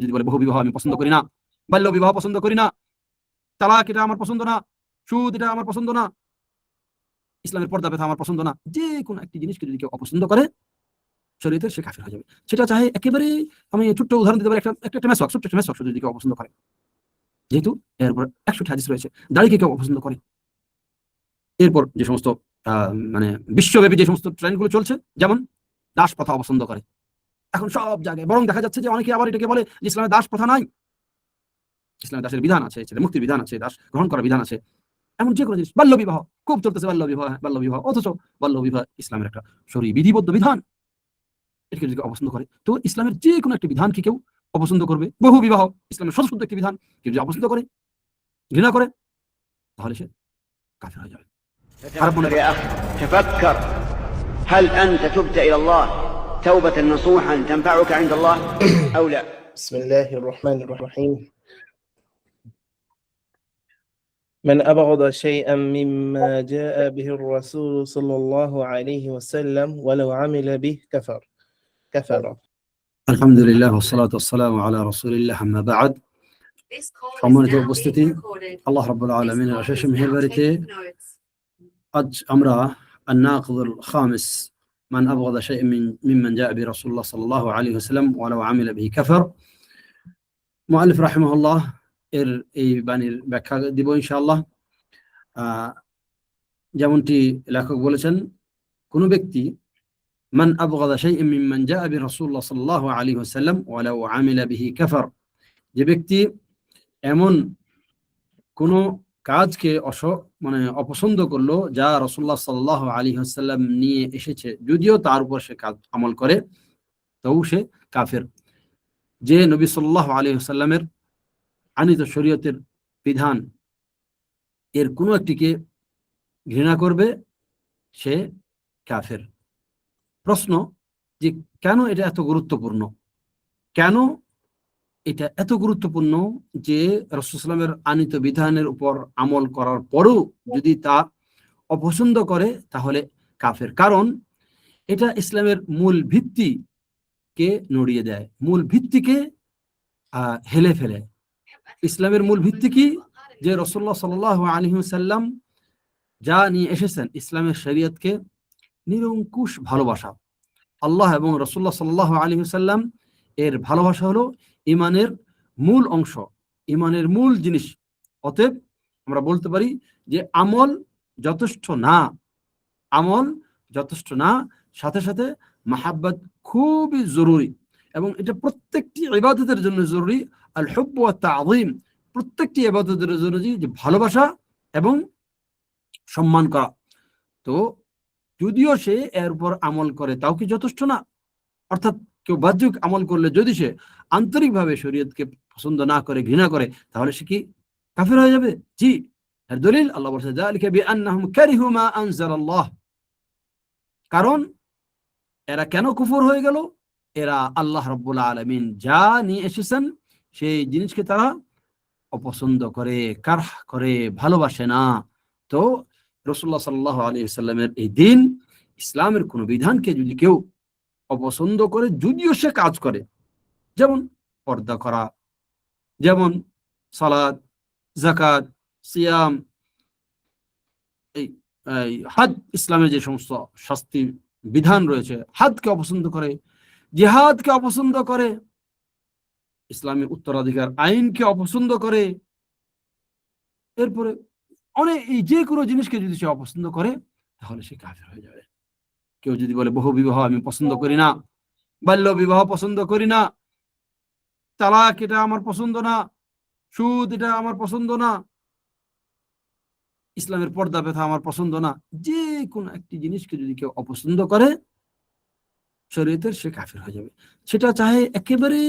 যদি বলে বহু বিবাহ আমি পছন্দ করি না, বাল্য বিবাহ পছন্দ করি না, তালাক এটা আমার পছন্দ না, সুদ এটা আমার পছন্দ না, ইসলামের পর্দা প্রথা আমার পছন্দ না, যে কোনো একটি জিনিসকে যদি কেউ অপছন্দ করে শরীয়তের, সে কাফির হয়ে যাবে। সেটা চাহে একেবারে, আমি ছোট্ট উদাহরণ দিতে পারি, একটা মেসওয়াক, ছোট্ট একটা মেসওয়াক যদি কেউ অপছন্দ করে, যেহেতু এরপর 100টি হাদিস রয়েছে, দাড়িকে কেউ অপছন্দ করে, এরপর যে সমস্ত মানে বিশ্বব্যাপী যে সমস্ত ট্রেন্ডগুলো চলছে, যেমন দাস প্রথা অপছন্দ করে এখন সব জায়গায়, বরং দেখা যাচ্ছে যে অনেকে আবার এটাকে বলে যে ইসলামে দাস প্রথা নাই, ইসলামে দাসের বিধান আছে, ছেলে মুক্তির বিধান আছে, দাস গ্রহণ করার বিধান আছে, এমন যে কোনো জিনিস। বাল্য বিবাহ খুব চলতেছে, বাল্য বিবাহ, অথচ বাল্য বিবাহ ইসলামের একটা শরীয়ী বিধিবদ্ধ বিধান, এটাকে যদি অপছন্দ করে, তো ইসলামের যে কোনো একটি বিধানকে কেউ অপছন্দ করবে। বহু বিবাহ ইসলামের স্বতঃস্ফূর্ত একটি বিধান, কেউ যদি অপছন্দ করে, ঘৃণা করে, তাহলে সে কাফির হয়ে যাবে। يا أخي تفكر، هل أنت تبت إلى الله توبة نصوحا تنفعك عند الله أو لا؟ بسم الله الرحمن الرحيم. من أبغض شيئا مما جاء به الرسول صلى الله عليه وسلم ولو عمل به كفر. الحمد لله والصلاة والسلام على رسول الله, أما بعد. সম্মানিত উপস্থিতি, আল্লাহ রাব্বুল আলামিনের অশেষ মেহেরবানিতে আজ আমরা আন-নাকিদুল খামিস, মান আবগাদা শাইআন মিম্মান জাআ বি রাসূলুল্লাহ সাল্লাল্লাহু আলাইহি ওয়াসাল্লাম ওয়ালাউ আমিলা বিহি কাফার, মুআল্লিফ রাহিমাহুল্লাহ এর এই বাণীর ব্যাখ্যা দিব ইনশাআল্লাহ। যেমনটি লেখক বলেছেন, কোন ব্যক্তি মান আবগাদা শাইআন মিম্মান জাআ বি রাসূলুল্লাহ সাল্লাল্লাহু আলাইহি ওয়াসাল্লাম ওয়ালাউ আমিলা বিহি কাফার, যে ব্যক্তি এমন কোন কাজকে অপছন্দ করলো যা রাসূলুল্লাহ সাল্লাল্লাহু আলাইহি ওয়াসাল্লাম নিয়ে এসেছে, যদিও তার উপর সে কাজ আমল করে, তবু সে কাফের। যে নবী সাল্লাল্লাহু আলাইহি ওয়াসাল্লামের আনিত শরীয়তের বিধান এর কোনো একটিকে ঘৃণা করবে, সে কাফের। প্রশ্ন যে কেন এটা এত গুরুত্বপূর্ণ, কেন এটা এত গুরুত্বপূর্ণ যে রাসূল সাল্লাল্লাহু আলাইহি ওয়াসাল্লামের আনিত বিধানের উপর আমল করার পরও যদি তা অপছন্দ করে তাহলে কাফের। কারণ এটা ইসলামের মূল ভিত্তিকে নড়িয়ে দেয়, মূল ভিত্তিকে হেলে ফেলে। ইসলামের মূল ভিত্তি কি? যে রাসূলুল্লাহ সাল্লাল্লাহু আলাইহি ওয়াসাল্লাম যা নিয়ে এসেছেন, ইসলামের শরীয়তকে নিরঙ্কুশ ভালোবাসা। আল্লাহ এবং রাসূলুল্লাহ সাল্লাল্লাহু আলাইহি ওয়াসাল্লাম এর ভালোবাসা হলো ঈমানের মূল অংশ, ঈমানের মূল জিনিস। অতএব আমরা বলতে পারি যে আমল যথেষ্ট না, আমল যথেষ্ট না, সাথে সাথে মাহাব্বত খুবই জরুরি, এবং এটা প্রত্যেকটি ইবাদতের জন্য জরুরি। আল হুব্ব ওয়াত তা'যীম, প্রত্যেকটি ইবাদতের জন্য যে ভালোবাসা এবং সম্মান করা। তো যদিও সে এর উপর আমল করে, তাও কি যথেষ্ট না? অর্থাৎ কেউ বাহ্যিক আমল করলে যদি সে আন্তরিকভাবে শরীয়তকে পছন্দ না করে, ঘৃণা করে, তাহলে সে কি কাফির হয়ে যাবে? জি, এর দলিল আল্লাহ বলেছে যালিকা বিআন্নাহুম কারিহু মা আনজালাল্লাহ। কারণ এরা কেন কুফর হয়ে গেল? এরা আল্লাহ রাব্বুল আলামিন যা নিয়ে এসেছেন সেই জিনিসকে তারা অপছন্দ করে, কারহ করে, ভালোবাসে না। তো রাসূলুল্লাহ সাল্লাল্লাহু আলাইহি ওয়াসাল্লামের এই দিন, ইসলামের কোন বিধানকে যদি কেউ অপছন্দ করে, যদিও সে কাজ করে, যেমন পর্দা করা, যেমন সালাত, যাকাত, সিয়াম, এই হজ, ইসলামের যে সমস্ত শাস্তি বিধান রয়েছে, হজকে অপছন্দ করে, জিহাদকে অপছন্দ করে, ইসলামের উত্তরাধিকার আইনকে অপছন্দ করে, এরপরে অনেক এই যে কোনো জিনিসকে যদি সে অপছন্দ করে, তাহলে সে কাফির হয়ে যাবে। কেউ যদি বলে বহু বিবাহ আমি পছন্দ করি না, বাল্য বিবাহ পছন্দ করি না, তালাক এটা আমার পছন্দ না, সুদ এটা আমার পছন্দ না, ইসলামের পর্দা প্রথা আমার পছন্দ না, যে কোনো একটি জিনিসকে যদি কেউ অপছন্দ করে শরীয়তের, সে কাফির হয়ে যাবে। সেটা চাহে একেবারে,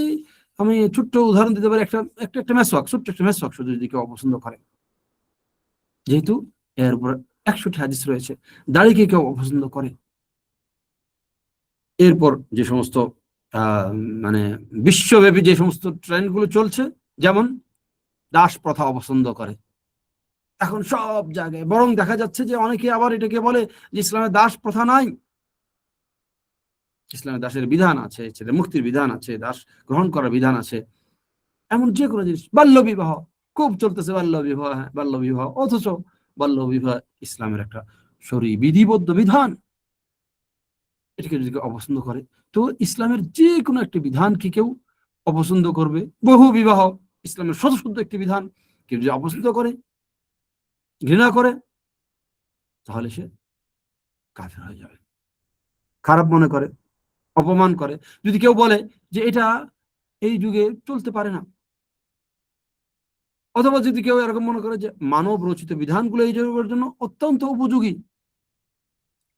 আমি ছোট্ট উদাহরণ দিতে পারি, একটা মেসওয়াক, ছোট্ট একটা মেসওয়াক শুধু যদি কেউ অপছন্দ করে, যেহেতু এর উপর 100টি হাদিস রয়েছে, দাড়িকে কেউ অপছন্দ করে, এরপর যে সমস্ত মানে বিশ্বব্যাপী যে সমস্ত ট্রেন্ডগুলো চলছে, যেমন দাস প্রথা অপছন্দ করে এখন সব জায়গায়, বরং দেখা যাচ্ছে যে অনেকে আবার এটাকে বলে যে ইসলামে দাস প্রথা নাই, ইসলামে দাসের বিধান আছে, ছেলে মুক্তির বিধান আছে, দাস গ্রহণ করার বিধান আছে, এমন যে কোনো জিনিস, বাল্য বিবাহ খুব চলতেছে, বাল্য বিবাহ, অথচ বাল্য বিবাহ ইসলামের একটা শরীয়ী বিধিবদ্ধ বিধান। এটাকে যদি কেউ অপছন্দ করে, তো ইসলামের যে কোনো একটি বিধানকে কেউ অপছন্দ করবে, বহু বিবাহ ইসলামের স্বতঃসিদ্ধ একটি বিধান, কেউ যদি অপছন্দ করে, ঘৃণা করে, তাহলে সে কাফের হয়ে যাবে। খারাপ মনে করে, অপমান করে। যদি কেউ বলে যে এটা এই যুগে চলতে পারে না, অথবা যদি কেউ এরকম মনে করে যে মানব রচিত বিধানগুলো এই যুগের জন্য অত্যন্ত উপযোগী,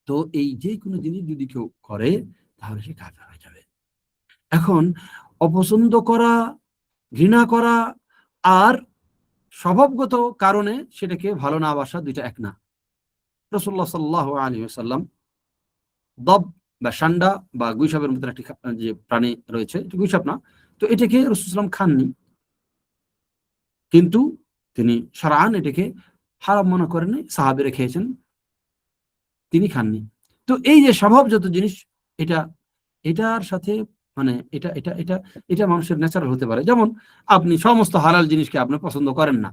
তো এই যে কোনো জিনিস যদি কেউ করে, তাহলে সে কাফের হয়ে যাবে। এখন অপছন্দ করা, ঘৃণা করা আর স্বভাবগত কারণে সেটাকে ভালো না বাসা, দুইটা এক না। রাসূলুল্লাহ সাল্লাল্লাহু আলাইহি ওয়াসাল্লাম দব বা সান্ডা বা গুইসাপের মতো একটি যে প্রাণী রয়েছে, গুইসাপ না, তো এটাকে রাসূলুল্লাহ সাল্লাল্লাহু আলাইহি ওয়াসাল্লাম খাননি, কিন্তু তিনি শারআন এটাকে হারাম মনে করেননি, সাহাবীরা খেয়েছেন, তিনি খাননি। তো এই যে স্বভাবজাত জিনিস, এটার সাথে মানে এটা মানুষের ন্যাচারাল হতে পারে। যেমন আপনি সমস্ত হালাল জিনিসকে আপনি পছন্দ করেন না,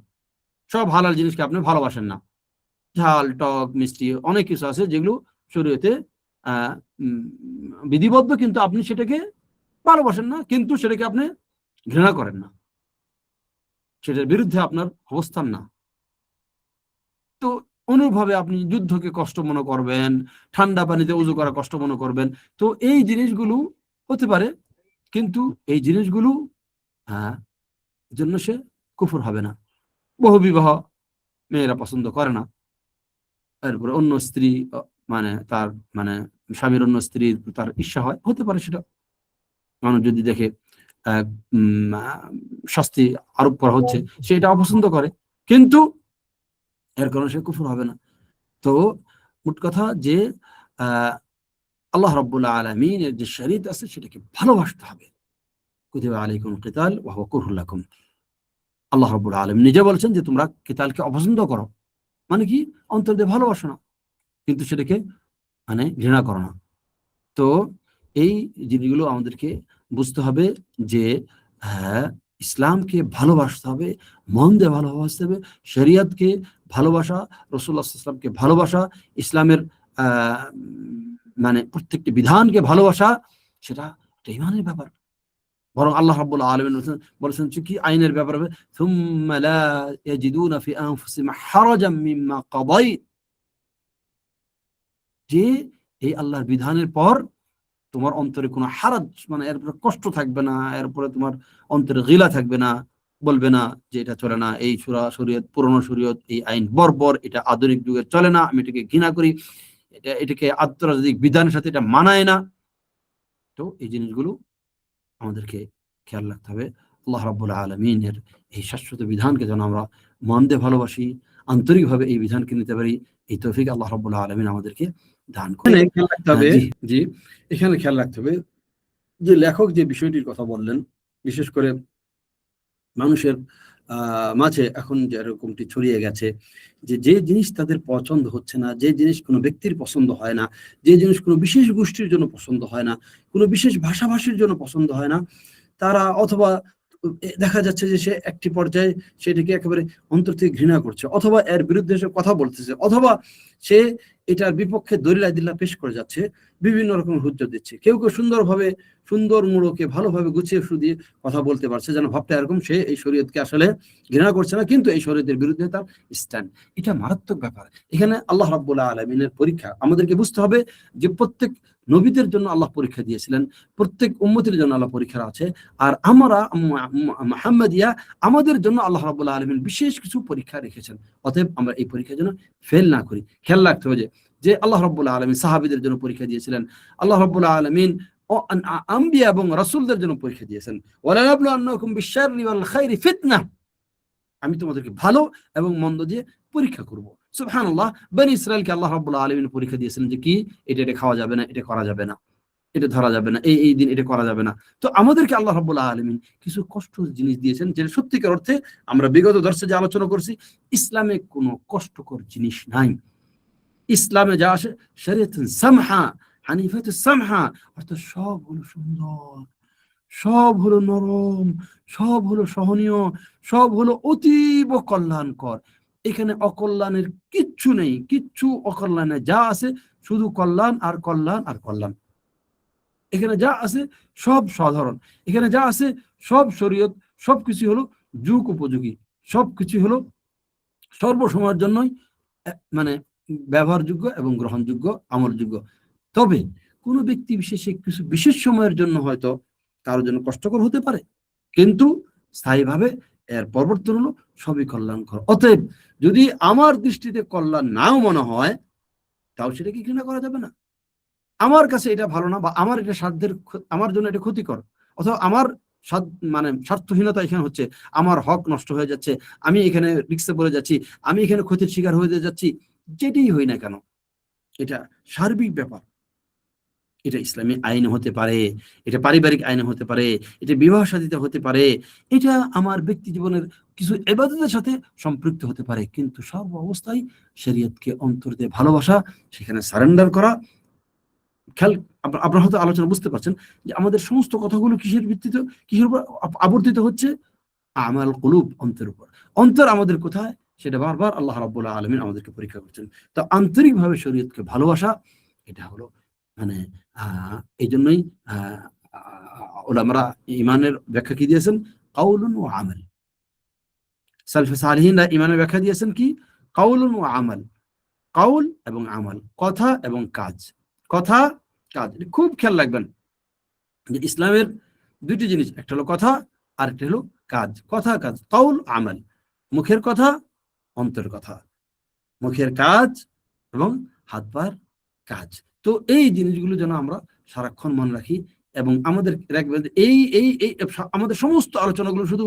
সব হালাল জিনিসকে আপনি ভালোবাসেন না। ঝাল, টক, মিষ্টি অনেক কিছু আছে যেগুলো শরীয়তে বিধিবদ্ধ, কিন্তু আপনি সেটাকে ভালোবাসেন না, কিন্তু সেটাকে আপনি ঘৃণা করেন না, সেটার বিরুদ্ধে আপনার অবস্থান না। তো অনুরূপভাবে আপনি যুদ্ধকে কষ্ট মনে করবেন, ঠান্ডা পানিতে উযু করা কষ্ট মনে করবেন। তো এই জিনিসগুলো হতে পারে, কিন্তু এই জিনিসগুলো জন্য সে কুফর হবে না। বহু বিবাহ মেয়েরা পছন্দ করে না, এরপরে অন্য স্ত্রী মানে তার মানে স্বামীর অন্য স্ত্রীর তার ঈর্ষা হয়, হতে পারে সেটা মানুষ যদি দেখে শাস্তি আরোপ করা হচ্ছে, সে এটা অপছন্দ করে, কিন্তু এর কারণে সে কুফর হবে না। তো মোট কথা যে আল্লাহ রাব্বুল আলামিনের যে শরীয়ত আছে সেটাকে ভালোবাসতে হবে। কুতিবা আলাইকুমুল কিতাল ওয়া হুয়া কুরহুল লাকুম। আল্লাহ রাব্বুল আলামিন নিজে বলেছেন যে তোমরা কিতালকে অপছন্দ করো, মানে কি অন্তর দিয়ে ভালোবাসো না, কিন্তু সেটাকে মানে ঘৃণা করো না। তো এই জিনিসগুলো আমাদেরকে বুঝতে হবে যে হ্যাঁ, ইসলামকে ভালোবাসতে হবে, মন দিয়ে ভালোবাসতে হবে, শরিয়তকে ভালোবাসা, রাসূলুল্লাহ সাল্লাল্লাহু আলাইহি ওয়াসাল্লামকে ভালোবাসা, ইসলামের মানে প্রত্যেকটি বিধানকে ভালোবাসা, সেটা ঈমানের ব্যাপার। বরং আল্লাহ রাব্বুল আলামিন বলেছেন কি আইনের ব্যাপারে, সুম্মা লা ইয়াজিদুনা ফি আনফুসিহিম হারাজাম মিম্মা কাদাইত, যে এই আল্লাহর বিধানের পর তোমার অন্তরে কোনো হারাজ মানে এরপরে কষ্ট থাকবে না, এরপরে তোমার অন্তরে গিলা থাকবে না, বলবে না যে এটা চলে না, এই শরীয়ত পুরনো শরীয়ত, এই আইন বর্বর, এটা আধুনিক যুগে চলে না, আমি এটাকে ঘৃণা করি, এটাকে আন্তর্জাতিক বিধানের সাথে এটা মানায় না। তো এই জিনিসগুলো আমাদেরকে খেয়াল রাখতে হবে। আল্লাহ রাব্বুল আলামিনের এই শাশ্বত বিধানকে যেন আমরা মন দিয়ে ভালোবাসি, আন্তরিকভাবে এই বিধানকে নিতে পারি, এই তৌফিক আল্লাহ রাব্বুল আলামিন আমাদেরকে দান করেন। খেয়াল রাখতে হবে, জি এখানে খেয়াল রাখতে হবে যে লেখক যে বিষয়টির কথা বললেন, বিশেষ করে মানুষের মাঝে এখন যে এরকমটি ছড়িয়ে গেছে যে যে জিনিস তাদের পছন্দ হচ্ছে না, যে জিনিস কোনো ব্যক্তির পছন্দ হয় না, যে জিনিস কোনো বিশেষ গোষ্ঠীর জন্য পছন্দ হয় না, কোনো বিশেষ ভাষাভাষীর জন্য পছন্দ হয় না, তারা অথবা দেখা যাচ্ছে যে সে একটি পর্যায়ে সেটাকে একেবারে অন্তর থেকে ঘৃণা করছে, অথবা এর বিরুদ্ধে সে কথা বলতেছে, অথবা সে এটার বিপক্ষে দলিল আদিল্লাহ পেশ করে যাচ্ছে, বিভিন্ন রকম হুজ্জত দিচ্ছে। কেউ কেউ সুন্দরভাবে সুন্দর মূলকে ভালোভাবে গুছিয়ে দিয়ে কথা বলতে পারছে, যেন ভাবটা এরকম সে এই শরীয়তকে আসলে ঘৃণা করছে না, কিন্তু এই শরীয়তের বিরুদ্ধে তার স্ট্যান্ড। এটা মারাত্মক ব্যাপার। এখানে আল্লাহ রাব্বুল আলামিনের পরীক্ষা আমাদেরকে বুঝতে হবে যে প্রত্যেক নবীদের জন্য আল্লাহ পরীক্ষা দিয়েছিলেন, প্রত্যেক উম্মতের জন্য আল্লাহ পরীক্ষা আছে, আর আমরা মুহাম্মাদিয়া আমাদের জন্য আল্লাহ রাব্বুল আলামিন বিশেষ কিছু পরীক্ষা রেখেছেন। অতএব আমরা এই পরীক্ষার জন্য ফেল না করি। খেয়াল রাখতে হবে যে আল্লাহ রাব্বুল আলামিন সাহাবীদের জন্য পরীক্ষা দিয়েছিলেন, আল্লাহ রাব্বুল আলামিন আম্বিয়া এবং রাসূলদের জন্য পরীক্ষা দিয়েছেন, ওয়ালা নাবলুয়ান্নাকুম বিশ-শাররি ওয়াল খায়রি ফিতনা, আমি তোমাদেরকে ভালো এবং মন্দ দিয়ে পরীক্ষা করব। সুবহানাল্লাহ, বনি ইসরাইলকে আল্লাহ রাব্বুল আলামিন পরীক্ষা দিয়েছেন যে কি এটা খাওয়া যাবে না, এটা করা যাবে না, এটা ধরা যাবে না, এই দিন এটা করা যাবে না। তো আমাদেরকে আল্লাহ রাব্বুল আলামিন কিছু কষ্ট জিনিস দিয়েছেন, যেটা সত্যিকার অর্থে আমরা বিগত দর্শে যে আলোচনা করছি, ইসলামে কোনো কষ্টকর জিনিস নাই। ইসলামে যা আসে শরীয়তুন সামহা, হানিফাতুস সামহা, অর্থাৎ সব হলো সুন্দর, সব হলো নরম, সব হলো সহনীয়, সব হলো অতীব কল্যাণকর। এখানে অকল্যাণের কিচ্ছু নেই, কিচ্ছু অকল্যাণে যা আছে শুধু কল্যাণ আর কল্যাণ আর কল্যাণ। এখানে যা আছে সব সাধারণ, এখানে যা আছে সব শরীয়ত, সবকিছু হলো যুগ উপযোগী, সবকিছু হলো সর্বসময়ের জন্যই মানে ব্যবহারযোগ্য এবং গ্রহণযোগ্য, আমলযোগ্য। তবে কোনো ব্যক্তি বিশেষে কিছু বিশেষ সময়ের জন্য হয়তো কারোর জন্য কষ্টকর হতে পারে, কিন্তু স্থায়ীভাবে এর পরিবর্তন হলো সবই কল্যাণকর। অতএব যদি আমার দৃষ্টিতে কল্যাণ নাও মনে হয়, তাও সেটাকে ঘৃণা করা যাবে না। আমার কাছে এটা ভালো না, বা আমার এটা সাধ্যের, আমার জন্য এটা ক্ষতিকর, অথবা আমার মানে স্বার্থহীনতা এখানে হচ্ছে, আমার হক নষ্ট হয়ে যাচ্ছে, আমি এখানে রিস্কে পড়ে যাচ্ছি, আমি এখানে ক্ষতির শিকার হয়ে যাচ্ছি, যেটাই হই না কেন, এটা সার্বিক ব্যাপার। এটা ইসলামী আইন হতে পারে, এটা পারিবারিক আইন হতে পারে, এটা বিবাহ শাদীতে হতে পারে, এটা আমার ব্যক্তি জীবনের কিছু ইবাদতের সাথে সম্পৃক্ত হতে পারে, কিন্তু সর্ব অবস্থায় শরীয়তকে অন্তর দিয়ে ভালোবাসা, সেখানে সারেন্ডার করা। খেয়াল, আপনারা হয়তো আলোচনা বুঝতে পারছেন যে আমাদের সমস্ত কথাগুলো কিসের ভিত্তিতে, কিসের উপর আবর্তিত হচ্ছে? আমাল কুলুব, অন্তর উপর। অন্তর আমাদের কোথায়, সেটা বারবার আল্লাহ রাব্বুল আলামিন আমাদেরকে পরীক্ষা করছেন। তো আন্তরিকভাবে শরীয়তকে ভালোবাসা, এটা হলো মানে এই জন্যই ওলামারা ইমানের ব্যাখ্যা কি দিয়েছেন? কাউলুন ও আমাল। সালফে সালিহিনরা ইমানের ব্যাখ্যা দিয়েছেন কি? কাউলুন ও আমাল। কাউল এবং আমাল, কথা এবং কাজ। কথা, কাজ, খুব খেয়াল রাখবেন যে ইসলামের দুইটি জিনিস, একটা হলো কথা আর একটা হলো কাজ। কথা, কাজ, কাউল, আমাল। মুখের কথা, অন্তর কথা, মুখের কাজ এবং হাত পায়ের কাজ। তো এই জিনিসগুলো যেন আমরা সারাক্ষণ মনে রাখি, এবং আমাদের এই এই এই আমাদের সমস্ত আলোচনাগুলো শুধু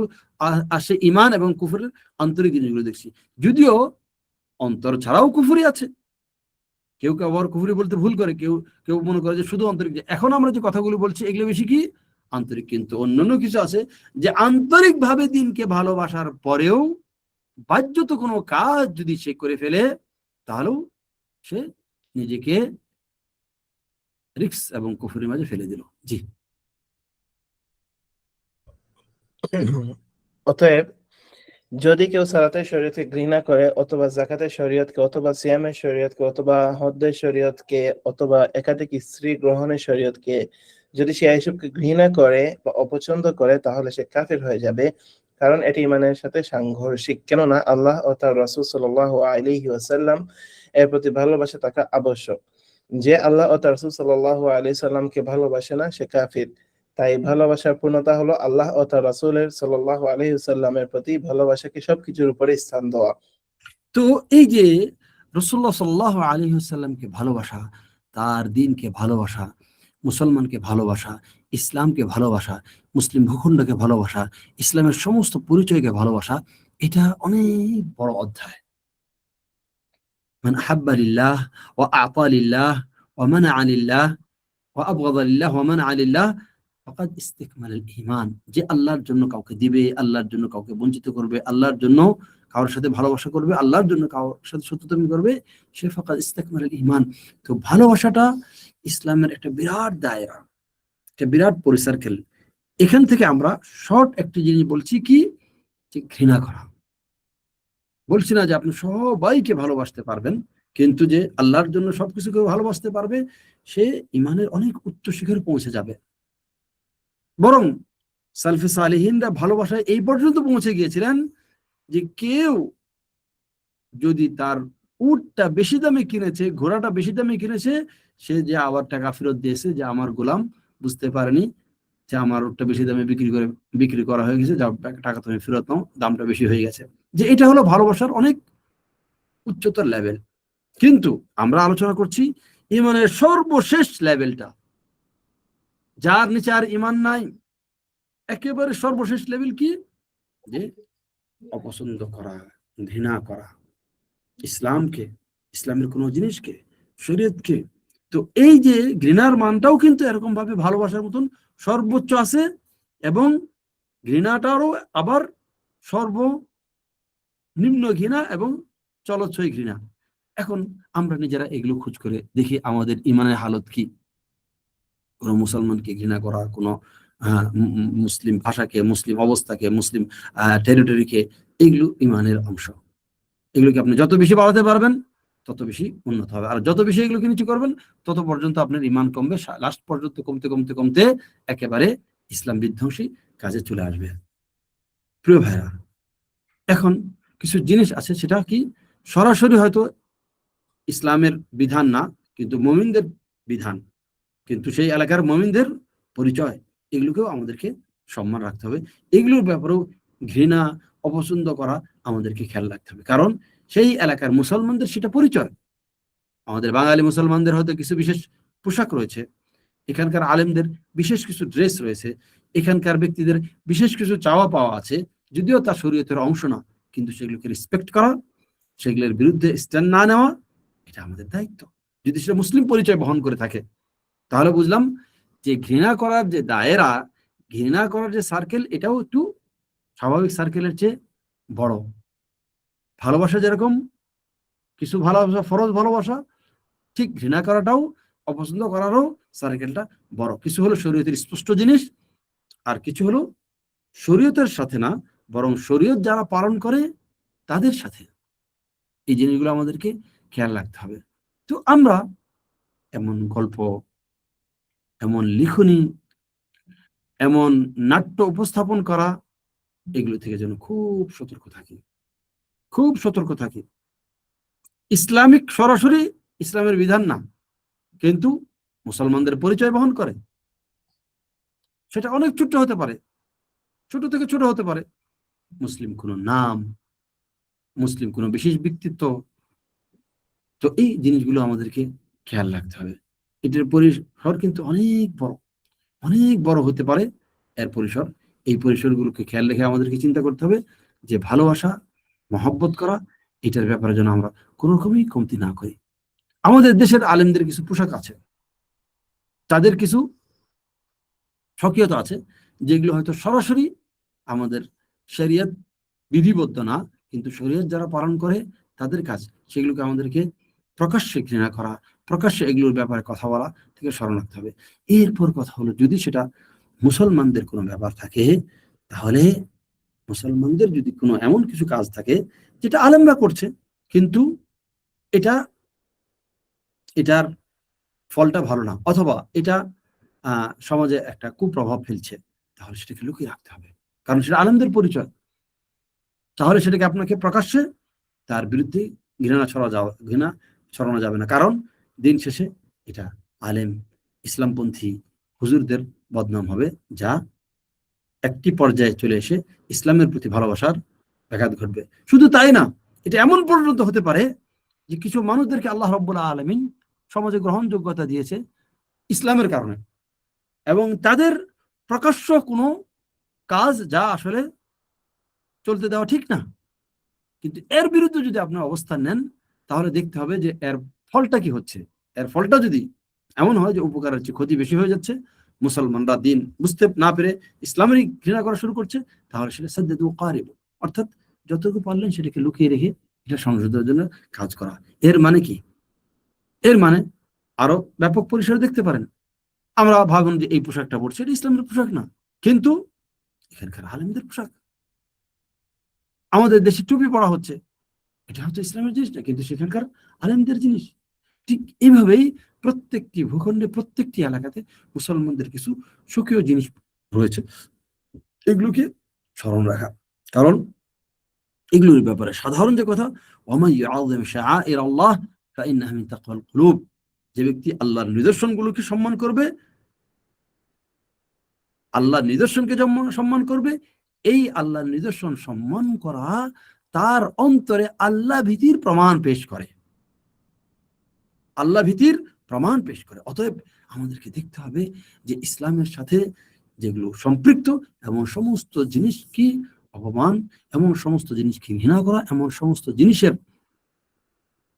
আসে ইমান এবং কুফরের আন্তরিক জিনিসগুলো দেখছি, যদিও অন্তর ছাড়াও কুফরি আছে। কেউ কেউ আবার কুফরি বলতে ভুল করে, কেউ কেউ মনে করে যে শুধু আন্তরিক। এখন আমরা যে কথাগুলো বলছি এগুলো বেশি কি আন্তরিক, কিন্তু অন্যান্য কিছু আছে যে আন্তরিক ভাবে দিনকে ভালোবাসার পরেও বাহ্যত কোনো কাজ যদি সে করে ফেলে, তাহলেও সে নিজেকে রিস্ক এবং কুফরির মাঝে ফেলে দিল। জি। অতএব যদি কেউ সালাতের শরীয়তকে ঘৃণা করে, অথবা যাকাতের শরীয়তকে, অথবা সিয়ামের শরীয়তকে, অথবা হজ্জের শরীয়তকে, অথবা একাধিক স্ত্রী গ্রহণের শরীয়তকে, যদি সে এসবকে ঘৃণা করে বা অপছন্দ করে, তাহলে সে কাফির হয়ে যাবে, কারণ এটি ইমানের সাথে সাংঘর্ষিক। কেননা আল্লাহ ও তার রাসূল সাল্লাল্লাহু আলাইহি ওয়াসাল্লাম এর প্রতি ভালোবাসা থাকা আবশ্যক। যে আল্লাহ ও তার রাসূল সাল্লাল্লাহু আলাইহি সাল্লামকে ভালোবাসে না, সে কাফির। তাই ভালোবাসার পূর্ণতা হলো আল্লাহ ও তার রাসূলের সাল্লাল্লাহু আলাইহি ওয়াসাল্লামের প্রতি ভালোবাসাকে সবকিছুর উপরে স্থান দেওয়া। তো এই যে রাসূলুল্লাহ সাল্লাল্লাহু আলাইহি ওয়াসাল্লামকে ভালোবাসা, তার দ্বীনকে ভালোবাসা, মুসলমানকে ভালোবাসা, ইসলামকে ভালোবাসা, মুসলিম ভূখণ্ডকে ভালোবাসা, ইসলামের সমস্ত পরিচয়কে ভালোবাসা, এটা অনেক বড় অধ্যায়। মান আহাব্বা লিল্লাহ ওয়া আ'তা লিল্লাহ ওয়া মানা'a লিল্লাহ ওয়া আবগাদা লিল্লাহ ওয়া মানা'a লিল্লাহ ফাকাদ ইসতাকমালাল ঈমান। যে আল্লাহর জন্য কাউকে দিবে, আল্লাহর জন্য কাউকে বঞ্চিত করবে, আল্লাহর জন্য কারোর সাথে ভালোবাসা করবে, আল্লাহর জন্য কারোর সাথে শত্রুতামি করবে, সে ফাকাদ ইসতাকমালাল ঈমান। তো ভালোবাসাটা ইসলামের একটা বিরাট দায়রা, একটা বিরাট পরিসার্কেল। এখান থেকে আমরা শর্ট একটি জিনিস বলছি কি, যে ঘৃণা করা। বলছি না যে আপনি সবাইকে ভালোবাসতে পারবেন, কিন্তু যে আল্লাহর জন্য সবকিছুকে ভালোবাসতে পারবে, সে ইমানের অনেক উচ্চ শিখরে পৌঁছে যাবে। বরং সালফে সালেহিনরা ভালোবাসায় এই পর্যন্ত পৌঁছে গিয়েছিলেন যে কেউ যদি তার উটটা বেশি দামে কিনেছে, ঘোড়াটা বেশি দামে কিনেছে, সে যে আবার টাকা ফেরত দিয়েছে, যে আমার গোলাম বুঝতে পারেনি যে আমার উটটা বেশি দামে বিক্রি করা হয়ে গেছে, যা টাকা তুমি ফেরত নাও, দামটা বেশি হয়ে গেছে। যে এটা হলো ভালোবাসার অনেক উচ্চতর লেভেল। কিন্তু আমরা আলোচনা করছি ইমানের সর্বশেষ লেভেলটা, যার নিচে আর ইমান নাই। একেবারে সর্বশেষ লেভেল কি? যে অপছন্দ করা, ঘৃণা করা ইসলামকে, ইসলামের কোনো জিনিসকে, শরীয়তকে। তো এই যে ঘৃণার মানটাও কিন্তু এরকম ভাবে ভালোবাসার মতন সর্বোচ্চ আছে, এবং ঘৃণাটারও আবার সর্বনিম্ন ঘৃণা এবং চলচ্ছয় ঘৃণা। এখন আমরা নিজেরা এগুলো খোঁজ করে দেখি আমাদের ইমানের হালত কি। কোনো মুসলমানকে ঘৃণা করা, কোনো মুসলিম ভাষাকে, মুসলিম অবস্থাকে, মুসলিম টেরিটরিকে, এগুলো ইমানের অংশ। এগুলোকে আপনি যত বেশি বাড়াতে পারবেন তত বেশি উন্নত হবে, আর যত বেশি এগুলোকে নিচু করবেন তত পর্যন্ত আপনার ইমান কমবে, লাস্ট পর্যন্ত কমতে কমতে কমতে একেবারে ইসলাম বিধ্বংসী কাজে চলে আসবে। প্রিয় ভাইরা, এখন কিছু জিনিস আছে, সেটা কি সরাসরি হয়তো ইসলামের বিধান না, কিন্তু মুমিনদের বিধান, কিন্তু সেই এলাকার মুমিনদের পরিচয়, এগুলোকেও আমাদেরকে সম্মান রাখতে হবে। এগুলোর ব্যাপারেও ঘৃণা, অপছন্দ করা আমাদেরকে খেয়াল রাখতে হবে, কারণ সেই এলাকার মুসলমানদের সেটা পরিচয়। আমাদের বাঙালি মুসলমানদের হয়তো কিছু বিশেষ পোশাক রয়েছে, এখানকার আলেমদের বিশেষ কিছু ড্রেস রয়েছে, এখানকার ব্যক্তিদের বিশেষ কিছু চাওয়া পাওয়া আছে, যদিও তা শরীয়তের অংশ না, কিন্তু সেগুলোকে রেসপেক্ট করা, সেগুলোর বিরুদ্ধে স্ট্যান্ড না নেওয়া, এটা আমাদের দায়িত্ব। যদি সেটা মুসলিম পরিচয় বহন করে থাকে, তাহলে বুঝলাম যে ঘৃণা করার যে দায়রা, ঘৃণা করার যে সার্কেল, এটাও একটু স্বাভাবিক সার্কেলের চেয়ে বড়। ভালোবাসা যেরকম কিছু ভালোবাসা ফরজ ভালোবাসা, ঠিক ঘৃণা করাটাও, অপছন্দ করারও সার্কেলটা বড়। কিছু হলো শরীয়তের স্পষ্ট জিনিস, আর কিছু হলো শরীয়তের সাথে না, বরং শরীয়ত যারা পালন করে তাদের সাথে। এই জিনিসগুলো আমাদেরকে খেয়াল রাখতে হবে। তো আমরা এমন গল্প, এমন লিখনি, এমন নাট্য উপস্থাপন করা, এগুলো থেকে যেন খুব সতর্ক থাকি, খুব সতর্ক থাকি। ইসলামিক সরাসরি ইসলামের বিধান না, কিন্তু মুসলমানদের পরিচয় বহন করে, সেটা অনেক ছোট হতে পারে, ছোট থেকে ছোট হতে পারে, মুসলিম কোনো নাম, মুসলিম কোনো বিশেষ ব্যক্তিত্ব। তো এই জিনিসগুলো আমাদেরকে খেয়াল রাখতে হবে। এটার পরিসর কিন্তু অনেক বড়, অনেক বড় হতে পারে এর পরিসর। এই পরিসরগুলোকে খেয়াল রেখে আমাদেরকে চিন্তা করতে হবে যে ভালোবাসা, মহব্বত করা, এটার ব্যাপারে যেন আমরা কোনো রকমই কমতি না করি। আমাদের দেশের আলেমদের কিছু পোশাক আছে, তাদের কিছু স্বকীয়তা আছে, যেগুলো হয়তো সরাসরি আমাদের শরিয়ত বিধিবদ্ধ না, কিন্তু শরিয়ত যারা পালন করে তাদের কাজ, সেগুলোকে আমাদেরকে প্রকাশ্যে ঘৃণা করা, প্রকাশ্যে এগুলোর ব্যাপারে কথা বলা থেকে স্মরণ রাখতে হবে। এরপর কথা হলো, যদি সেটা মুসলমানদের কোনো ব্যাপার থাকে, তাহলে মুসলমানদের যদি কোনো এমন কিছু কাজ থাকে যেটা আলেমরা করছে, কিন্তু এটার ফলটা ভালো না, অথবা এটা সমাজে একটা কুপ্রভাব ফেলছে, তাহলে সেটাকে লুকিয়ে রাখতে হবে, কারণ সেটা আলেমদের পরিচয়। তাহলে সেটাকে আপনাকে প্রকাশ্যে তার বিরুদ্ধে ঘৃণা ছড়ানো যাবে না, কারণ দিন শেষে এটা আলেম ইসলামপন্থী হুজুরদের বদনাম হবে, যা একটি পর্যায়ে চলে এসে ইসলামের প্রতি ভালোবাসার ব্যাঘাত ঘটবে। শুধু তাই না, এটা এমন পরিণত হতে পারে যে কিছু মানুষদেরকে আল্লাহ রাব্বুল আলামিন সমাজে গ্রহণযোগ্যতা দিয়েছে ইসলামের কারণে, এবং তাদের প্রকাশ্য কোনো কাজ যা আসলে চলতে দেওয়া ঠিক না, কিন্তু এর বিরুদ্ধে যদি আপনার অবস্থান নেন, তাহলে দেখতে হবে যে এর ফলটা কি হচ্ছে। এর ফলটা যদি এমন হয় যে উপকারের চেয়ে ক্ষতি বেশি হয়ে যাচ্ছে, মুসলমানরা দিন বুঝতে না পেরে ইসলামেরই ঘৃণা করা শুরু করছে, তাহলে সেটা সাদ্দাদু কারিব, অর্থাৎ যতটুকু পারলেন সেটাকে লুকিয়ে রেখে এটা সংশোধনের জন্য কাজ করা। এর মানে কি? এর মানে আরো ব্যাপক পরিসরে দেখতে পারেন, আমরা ভাবুন যে এই পোশাকটা পড়ছে, এটা ইসলামের পোশাক না, কিন্তু এখানকার আলেমদের পোশাক। আমাদের দেশে টুপি পরা হচ্ছে, এটা হচ্ছে ইসলামের জিনিস না, কিন্তু সেখানকার আলেমদের জিনিস। ঠিক এইভাবেই প্রত্যেকটি ভূখণ্ডে, প্রত্যেকটি এলাকাতে মুসলমানদের কিছু স্বকীয় জিনিস রয়েছে, এগুলোকে স্মরণ রাখা। কারণ এগুলোর ব্যাপারে সাধারণ যে কথা, ওয়ামান ইউআযিম শাআইর আল্লাহ ফাইন্নাহা মিন তাকওয়াল কুলুব, যে ব্যক্তি আল্লাহর নিদর্শনগুলোকে সম্মান করবে, আল্লাহর নিদর্শনকে সম্মান করবে, এই আল্লাহর নিদর্শন সম্মান করা তার অন্তরে আল্লাহ ভীতির প্রমাণ পেশ করে, আল্লাহ ভীতির প্রমাণ পেশ করে। অতএব আমাদেরকে দেখতে হবে যে ইসলামের সাথে যেগুলো সম্পৃক্ত, এমন সমস্ত জিনিস কি অপমান, এমন সমস্ত জিনিসকে ঘৃণা করা, এমন সমস্ত জিনিসের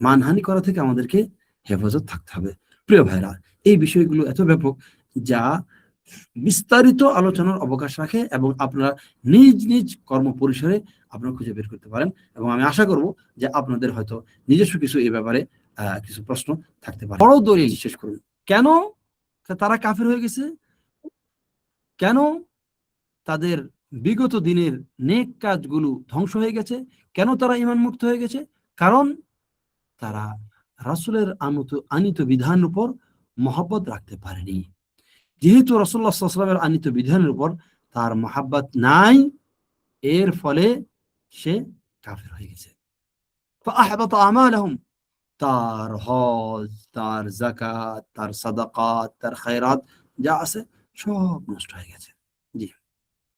মানহানি করা থেকে আমাদেরকে হেফাজত থাকতে হবে। প্রিয় ভাইরা, এই বিষয়গুলো এত ব্যাপক যা বিস্তারিত আলোচনার অবকাশ রাখে, এবং আপনারা নিজ নিজ কর্ম পরিসরে আপনারা খুঁজে বের করতে পারেন, এবং আমি আশা করব যে আপনাদের হয়তো নিজস্ব কিছু এই ব্যাপারে কিছু প্রশ্ন থাকতে পারে। বড় দলিল শেষ করুন, কেন তারা কাফের হয়ে গেছে? কেন তাদের বিগত দিনের নেক কাজগুলো ধ্বংস হয়ে গেছে, কেন তারা ঈমান মুক্ত হয়ে গেছে? কারণ তারা রাসূলের আনিত বিধানের উপর মহব্বত রাখতে পারেনি। যেহেতু রাসূলুল্লাহ সাল্লাল্লাহু আলাইহি ওয়াসাল্লামের আনিত বিধানের উপর তার মহব্বত নাই, এর ফলে সে কাফের হয়ে গেছে। فأحبط أعمالهم, তার হজ, তার যাকাত, তার সাদাকাত, তার খায়রাত যা আছে সব নষ্ট হয়ে গেছে। জি।